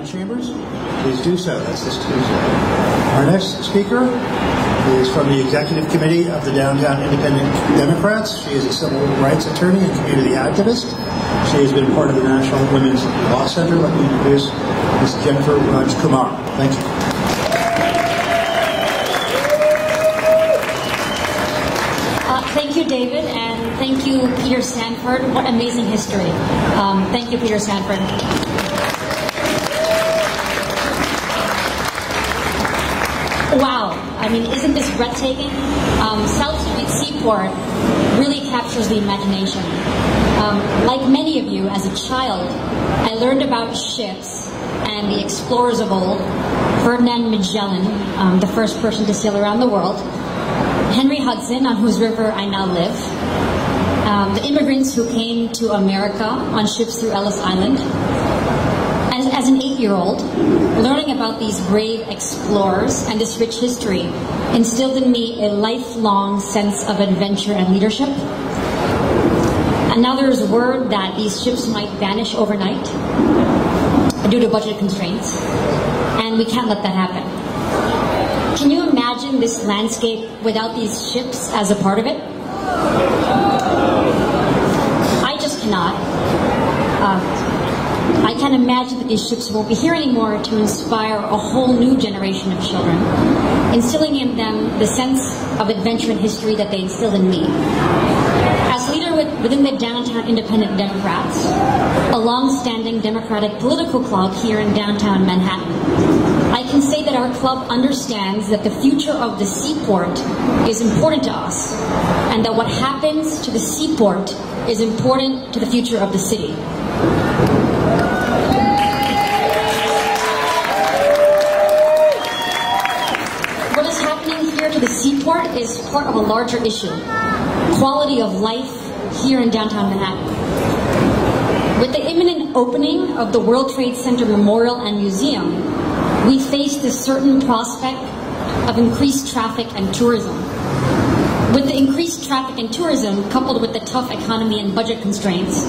9 chambers, please do so. That's this Tuesday. Our next speaker is from the Executive Committee of the Downtown Independent Democrats. She is a civil rights attorney and community activist. She has been part of the National Women's Law Center. Let me introduce Ms. Jennifer Raj-Kumar. Thank you. Thank you, David, and thank you, Peter Sanford. What amazing history. Thank you, Peter Sanford. Wow, I mean, isn't this breathtaking? South Street Seaport really captures the imagination. Like many of you, as a child, I learned about ships and the explorers of old, Ferdinand Magellan, the first person to sail around the world, Henry Hudson, on whose river I now live, the immigrants who came to America on ships through Ellis Island. As an 8-year-old, learning about these brave explorers and this rich history instilled in me a lifelong sense of adventure and leadership. And now there's word that these ships might vanish overnight due to budget constraints, and we can't let that happen. Can you imagine this landscape without these ships as a part of it? I just cannot. I can't imagine that these ships won't be here anymore to inspire a whole new generation of children, instilling in them the sense of adventure and history that they instilled in me. As leader within the Downtown Independent Democrats, a long-standing Democratic political club here in downtown Manhattan, I can say that our club understands that the future of the seaport is important to us, and that what happens to the seaport is important to the future of the city. What is happening here to the seaport is part of a larger issue: quality of life here in downtown Manhattan. With the imminent opening of the World Trade Center Memorial and Museum, we face the certain prospect of increased traffic and tourism. With the increased traffic and tourism, coupled with the tough economy and budget constraints,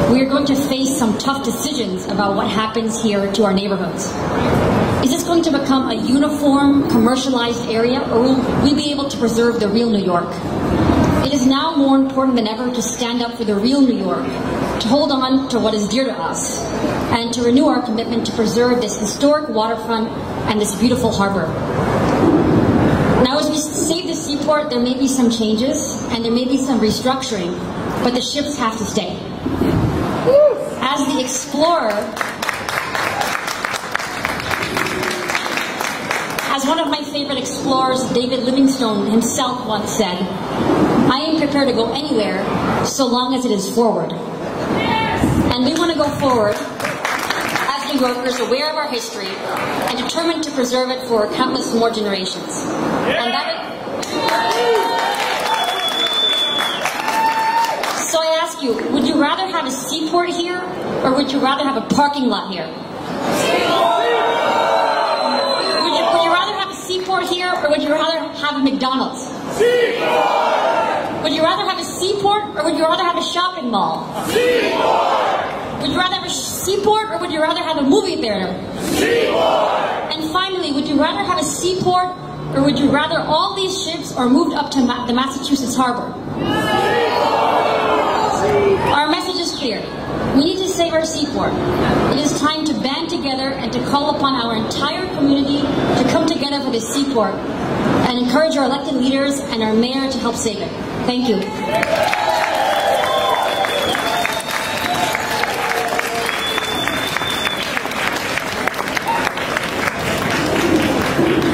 we are going to face some tough decisions about what happens here to our neighborhoods. Is this going to become a uniform, commercialized area, or will we be able to preserve the real New York? It is now more important than ever to stand up for the real New York, to hold on to what is dear to us, and to renew our commitment to preserve this historic waterfront and this beautiful harbor. Now, as we save the seaport, there may be some changes, and there may be some restructuring, but the ships have to stay. As the explorer, as one of my favorite explorers, David Livingstone himself once said, I am prepared to go anywhere so long as it is forward. And we want to go forward as New Yorkers, aware of our history and determined to preserve it for countless more generations. And so I ask you, would you rather have a seaport here, or would you rather have a parking lot here? Would you rather have a seaport here, or would you rather have a McDonald's? Seaport! Would you rather have a seaport, or would you rather have a shopping mall? Seaport! Would you rather have a seaport, or would you rather have a movie theater? Seaport! And finally, would you rather have a seaport, or would you rather all these ships are moved up to the Massachusetts harbor? Our message is clear. We need to save our seaport. It is time to band together and to call upon our entire community to come together for the seaport and encourage our elected leaders and our mayor to help save it. Thank you.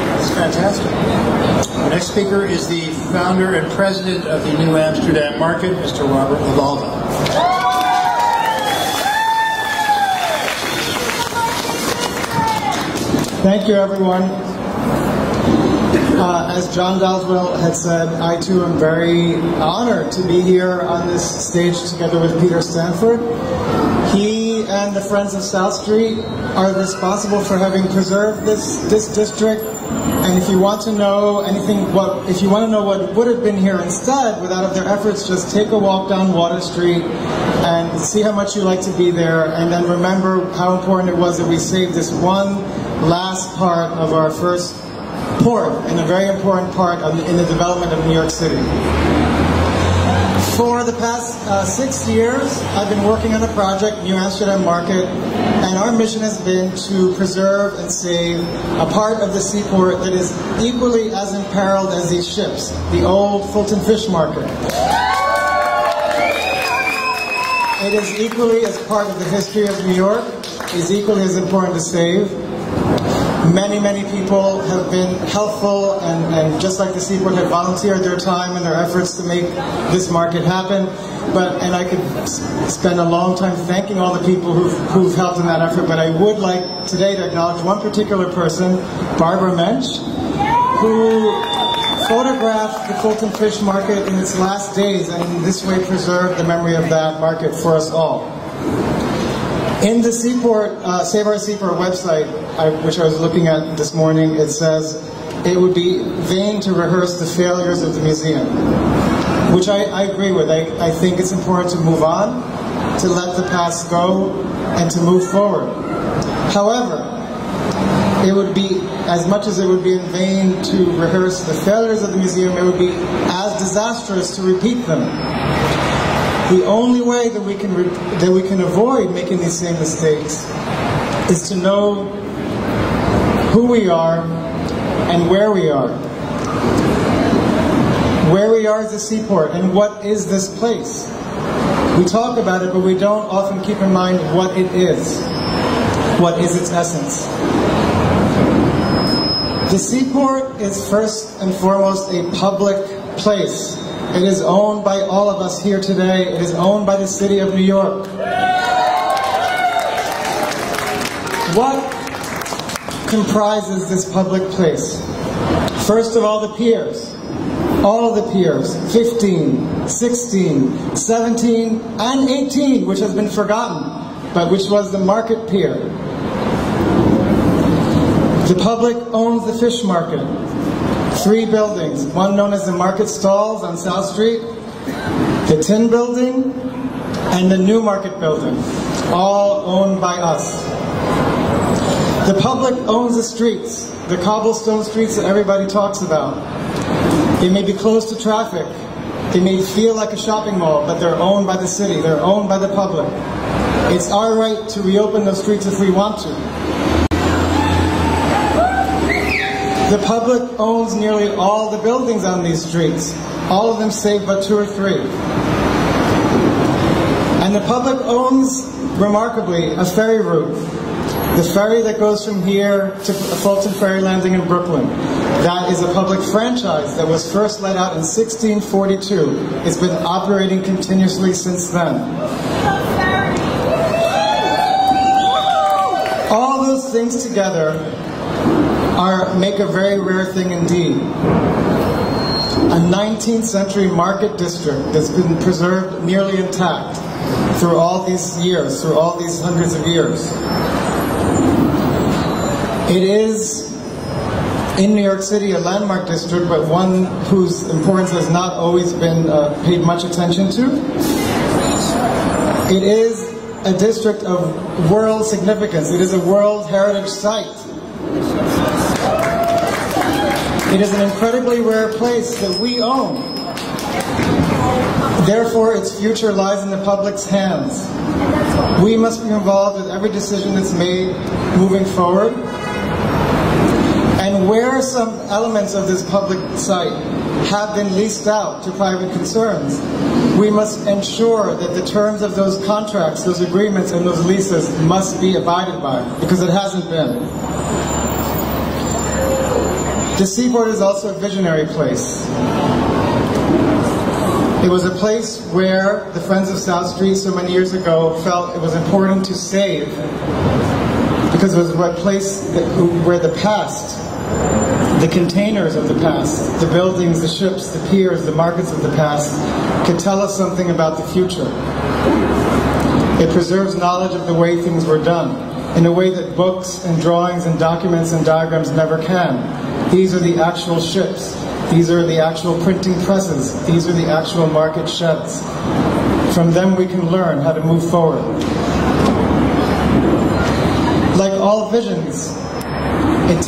That's fantastic. The next speaker is the founder and president of the New Amsterdam Market, Mr. Robert Lavalva. Thank you, everyone. As John Doswell had said, I too am very honored to be here on this stage together with Peter Sanford. He and the Friends of South Street are responsible for having preserved this district And if you want to know if you want to know what would have been here instead without their efforts, just take a walk down Water Street and see how much you like to be there, and then remember how important it was that we saved this one last part of our first port, and a very important part in the development of New York City. For the past 6 years, I've been working on a project, New Amsterdam Market, and our mission has been to preserve and save a part of the seaport that is equally as imperiled as these ships, the old Fulton Fish Market. It is equally as part of the history of New York, is equally as important to save. Many, many people have been helpful and just like the Seaport have volunteered their time and their efforts to make this market happen. And I could spend a long time thanking all the people who've helped in that effort, but I would like today to acknowledge one particular person, Barbara Mensch, who photographed the Fulton Fish Market in its last days and in this way preserved the memory of that market for us all. In the Seaport, Save Our Seaport website, which I was looking at this morning, it says, it would be vain to rehearse the failures of the museum, which I agree with. I think it's important to move on, to let the past go, and to move forward. However, it would be, as much as it would be in vain to rehearse the failures of the museum, it would be as disastrous to repeat them. The only way that we can avoid making these same mistakes is to know who we are and where we are. Where we are is the seaport, and what is this place? We talk about it, but we don't often keep in mind what it is. What is its essence? The seaport is first and foremost a public place. It is owned by all of us here today. It is owned by the city of New York. What comprises this public place? First of all, the piers. All of the piers, 15, 16, 17, and 18, which has been forgotten, but which was the market pier. The public owns the fish market. 3 buildings, one known as the Market Stalls on South Street, the Tin Building, and the New Market Building, all owned by us. The public owns the streets, the cobblestone streets that everybody talks about. They may be close to traffic, they may feel like a shopping mall, but they're owned by the city, they're owned by the public. It's our right to reopen those streets if we want to. The public owns nearly all the buildings on these streets, all of them save but 2 or 3. And the public owns, remarkably, a ferry route. The ferry that goes from here to Fulton Ferry Landing in Brooklyn. That is a public franchise that was first let out in 1642. It's been operating continuously since then. All those things together make a very rare thing indeed. A 19th century market district that's been preserved nearly intact through all these years, through all these hundreds of years. It is, in New York City, a landmark district, but one whose importance has not always been paid much attention to. It is a district of world significance. It is a World Heritage Site. It is an incredibly rare place that we own. Therefore, its future lies in the public's hands. We must be involved with every decision that's made moving forward. And where some elements of this public site have been leased out to private concerns, we must ensure that the terms of those contracts, those agreements, and those leases must be abided by, because it hasn't been. The Seaport is also a visionary place. It was a place where the Friends of South Street so many years ago felt it was important to save, because it was a place where the past, the containers of the past, the buildings, the ships, the piers, the markets of the past, could tell us something about the future. It preserves knowledge of the way things were done, in a way that books and drawings and documents and diagrams never can. These are the actual ships. These are the actual printing presses. These are the actual market sheds. From them we can learn how to move forward. Like all visions, it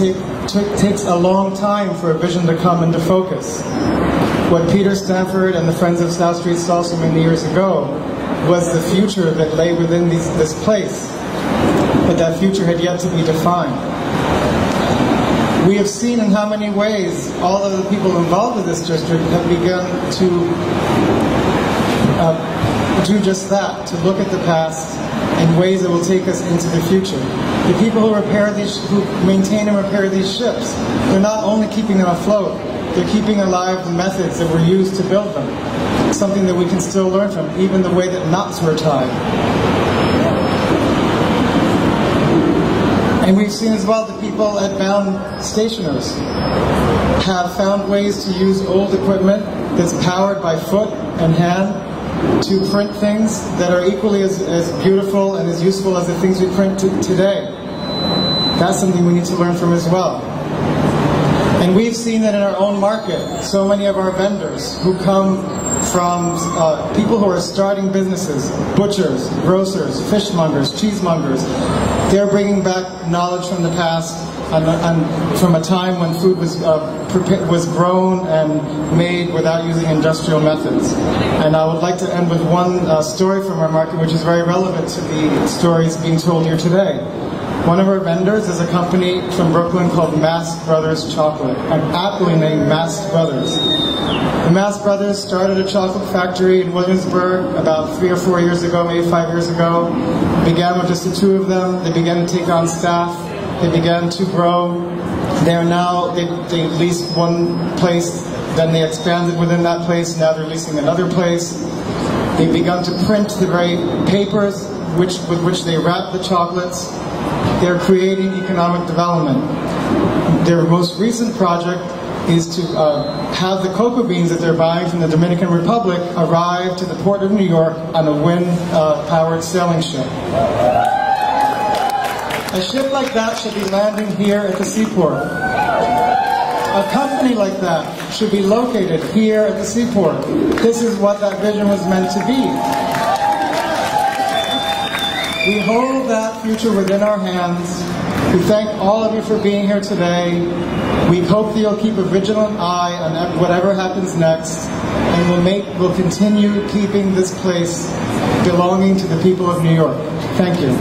takes a long time for a vision to come into focus. What Peter Stanford and the Friends of South Street saw so many years ago was the future that lay within this place, but that future had yet to be defined. We have seen in how many ways all of the people involved in this district have begun to do just that, to look at the past in ways that will take us into the future. The people who maintain and repair these ships, they're not only keeping them afloat, they're keeping alive the methods that were used to build them. Something that we can still learn from, even the way that knots were tied. And we've seen as well the people at Bowne Stationers have found ways to use old equipment that's powered by foot and hand to print things that are equally as beautiful and as useful as the things we print today. That's something we need to learn from as well. And we've seen that in our own market. So many of our vendors who come from people who are starting businesses, butchers, grocers, fishmongers, cheesemongers, they're bringing back knowledge from the past and from a time when food was grown and made without using industrial methods. And I would like to end with one story from our market which is very relevant to the stories being told here today. One of our vendors is a company from Brooklyn called Mast Brothers Chocolate, and aptly named Mast Brothers. The Mast Brothers started a chocolate factory in Williamsburg about 3 or 4 years ago, maybe 5 years ago. It began with just the two of them. They began to take on staff. They began to grow. They leased one place, then they expanded within that place. Now they're leasing another place. They've begun to print the very papers with which they wrap the chocolates. They're creating economic development. Their most recent project is to have the cocoa beans that they're buying from the Dominican Republic arrive to the port of New York on a wind-powered sailing ship. A ship like that should be landing here at the seaport. A company like that should be located here at the seaport. This is what that vision was meant to be. We hold that future within our hands. We thank all of you for being here today. We hope that you'll keep a vigilant eye on whatever happens next, and we'll continue keeping this place belonging to the people of New York. Thank you.